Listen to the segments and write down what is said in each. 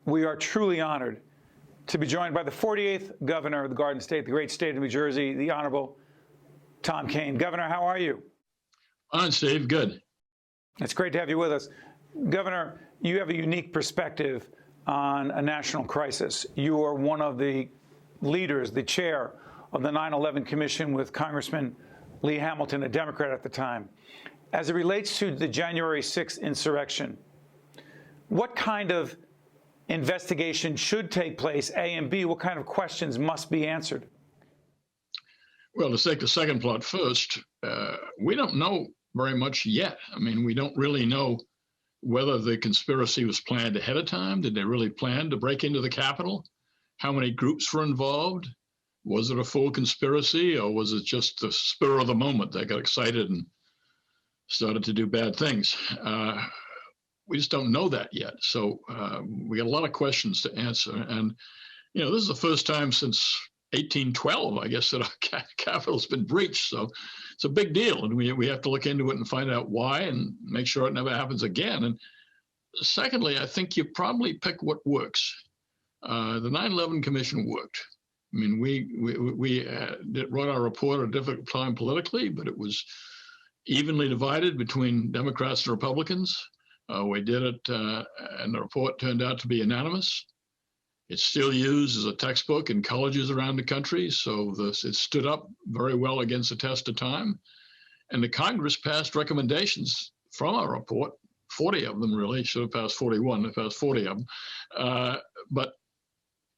we are truly honored to be joined by the 48th governor of the Garden State, the great state of New Jersey, the Honorable Tom Kean. Governor, how are you? Fine, Steve. Good. It's great to have you with us. Governor, you have a unique perspective on a national crisis. You are one of the leaders, the chair of the 9/11 Commission with Congressman Lee Hamilton, a Democrat at the time. As it relates to the January 6th insurrection, what kind of investigation should take place, A, and B, what kind of questions must be answered? Well, to take the second part first, we don't know very much yet. I mean, we don't really know whether the conspiracy was planned ahead of time. Did they really plan to break into the Capitol? How many groups were involved? Was it a full conspiracy, or was it just the spur of the moment? They got excited and started to do bad things. We just don't know that yet. So we got a lot of questions to answer. And, you know, this is the first time since 1812, I guess, that our Capitol's been breached. So it's a big deal. And we have to look into it and find out why and make sure it never happens again. And secondly, I think you probably pick what works. The 9/11 Commission worked. I mean, we wrote our report at a difficult time politically, but it was evenly divided between Democrats and Republicans. We did it, and the report turned out to be unanimous. It's still used as a textbook in colleges around the country, so it stood up very well against the test of time. And the Congress passed recommendations from our report, 40 of them really, should have passed 41, they passed 40 of them, but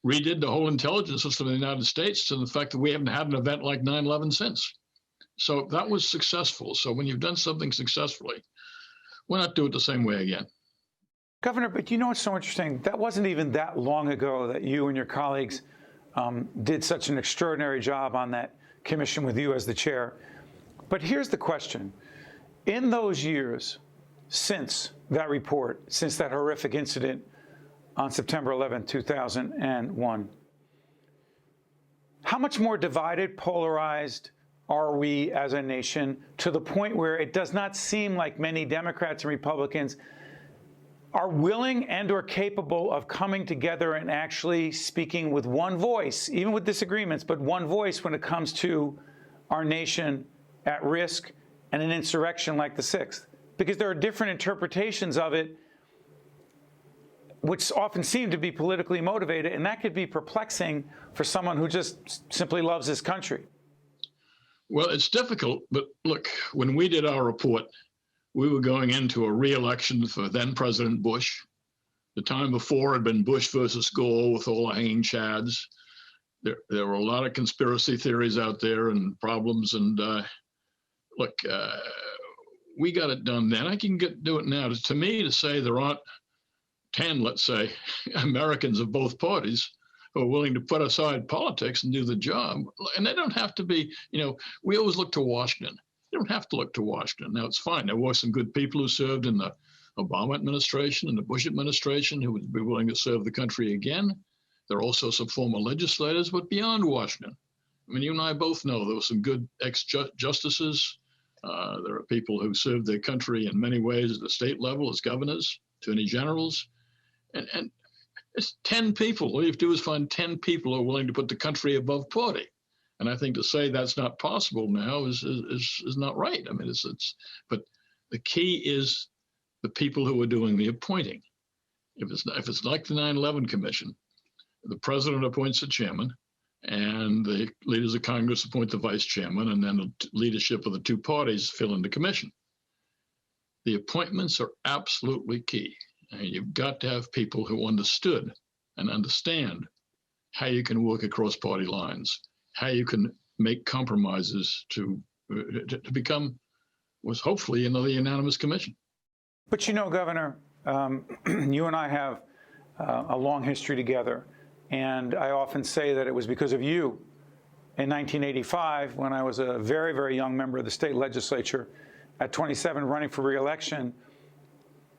redid the whole intelligence system in the United States, and the fact that we haven't had an event like 9/11 since. So that was successful. So when you've done something successfully, why not do it the same way again? Governor, but you know what's so interesting? That wasn't even that long ago that you and your colleagues did such an extraordinary job on that commission with you as the chair. But here's the question. In those years since that report, since that horrific incident on September 11, 2001, how much more divided, polarized are we as a nation, to the point where it does not seem like many Democrats and Republicans are willing and or capable of coming together and actually speaking with one voice, even with disagreements, but one voice when it comes to our nation at risk and an insurrection like the 6th? Because there are different interpretations of it, which often seem to be politically motivated, and that could be perplexing for someone who just simply loves this country. Well, it's difficult, but look, when we did our report, we were going into a re-election for then President Bush. The time before had been Bush versus Gore with all the hanging chads. There were a lot of conspiracy theories out there and problems. And look, we got it done then. I can do it now. To me, to say there aren't 10, let's say, Americans of both parties who are willing to put aside politics and do the job. And they don't have to be, you know, we always look to Washington. You don't have to look to Washington. Now, it's fine. There were some good people who served in the Obama administration and the Bush administration who would be willing to serve the country again. There are also some former legislators, but beyond Washington. I mean, you and I both know there were some good ex-justices. There are people who served their country in many ways at the state level as governors, attorney generals. And it's 10 people. All you have to do is find 10 people who are willing to put the country above party. And I think to say that's not possible now is not right. I mean, but the key is the people who are doing the appointing. If it's like the 9/11 Commission, the president appoints the chairman, and the leaders of Congress appoint the vice chairman, and then the leadership of the two parties fill in the commission. The appointments are absolutely key. And you've got to have people who understood and understand how you can work across party lines, how you can make compromises to become was hopefully another unanimous commission. But you know, Governor, you and I have a long history together, and I often say that it was because of you in 1985, when I was a very, very young member of the state legislature at 27 running for re-election.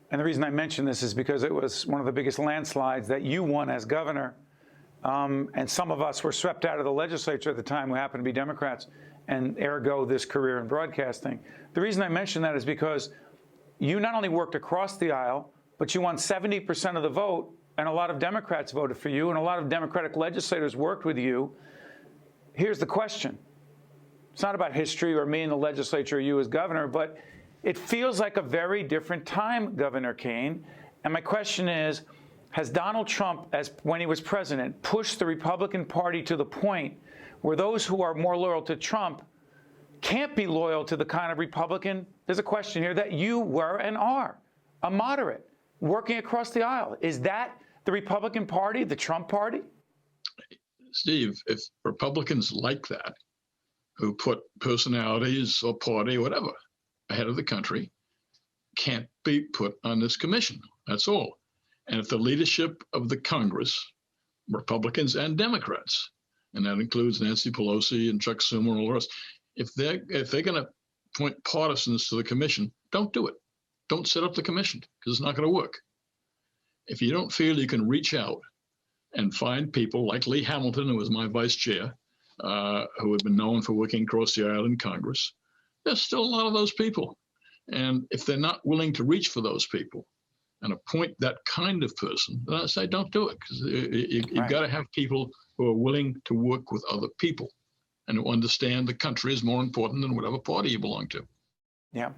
And the reason I mention this is because it was one of the biggest landslides that you won as governor. And some of us were swept out of the legislature at the time who happened to be Democrats, and ergo this career in broadcasting. The reason I mention that is because you not only worked across the aisle, but you won 70% of the vote and a lot of Democrats voted for you, and a lot of Democratic legislators worked with you. Here's the question. It's not about history or me in the legislature or you as governor, but it feels like a very different time, Governor Kean. And my question is, has Donald Trump, when he was president, pushed the Republican Party to the point where those who are more loyal to Trump can't be loyal to the kind of Republican, there's a question here, that you were and are, a moderate, working across the aisle? Is that the Republican Party, the Trump Party? Steve, if Republicans like that, who put personalities or party or whatever ahead of the country, can't be put on this commission. That's all. And if the leadership of the Congress, Republicans and Democrats, and that includes Nancy Pelosi and Chuck Schumer and all the rest, if they're going to appoint partisans to the commission, don't do it. Don't set up the commission, because it's not going to work. If you don't feel you can reach out and find people like Lee Hamilton, who was my vice chair, who have been known for working across the aisle in Congress, there's still a lot of those people. And if they're not willing to reach for those people and appoint that kind of person, then I say don't do it, because you've got to have people who are willing to work with other people and who understand the country is more important than whatever party you belong to. Yeah.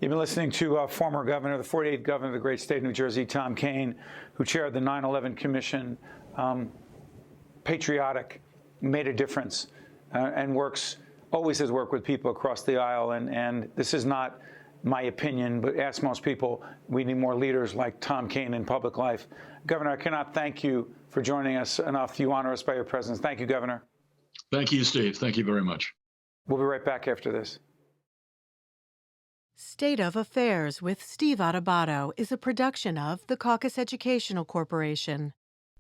You've been listening to former governor, the 48th governor of the great state of New Jersey, Tom Kean, who chaired the 9/11 Commission, patriotic, made a difference, and always has worked with people across the aisle. And this is not my opinion, but ask most people, we need more leaders like Tom Kean in public life. Governor, I cannot thank you for joining us enough. You honor us by your presence. Thank you, Governor. Thank you, Steve. Thank you very much. We'll be right back after this. State of Affairs with Steve Adubato is a production of the Caucus Educational Corporation.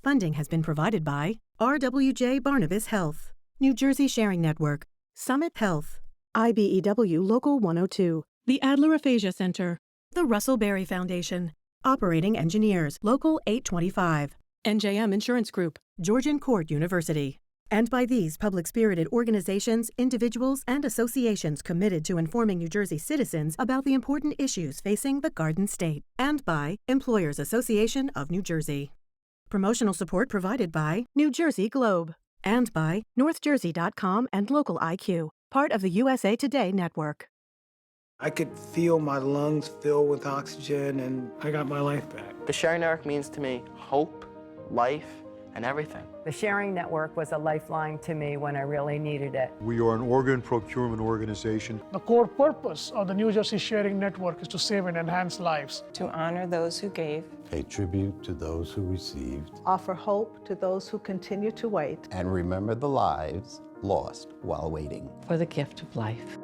Funding has been provided by RWJ Barnabas Health, New Jersey Sharing Network, Summit Health, IBEW Local 102, the Adler Aphasia Center, the Russell Berry Foundation, Operating Engineers Local 825, NJM Insurance Group, Georgian Court University. And by these public-spirited organizations, individuals, and associations committed to informing New Jersey citizens about the important issues facing the Garden State. And by Employers Association of New Jersey. Promotional support provided by New Jersey Globe. And by NorthJersey.com and Local IQ, part of the USA Today network. I could feel my lungs fill with oxygen, and I got my life back. The Sharing Network means to me hope, life, and everything. The Sharing Network was a lifeline to me when I really needed it. We are an organ procurement organization. The core purpose of the New Jersey Sharing Network is to save and enhance lives. To honor those who gave. Pay tribute to those who received. Offer hope to those who continue to wait. And remember the lives lost while waiting. For the gift of life.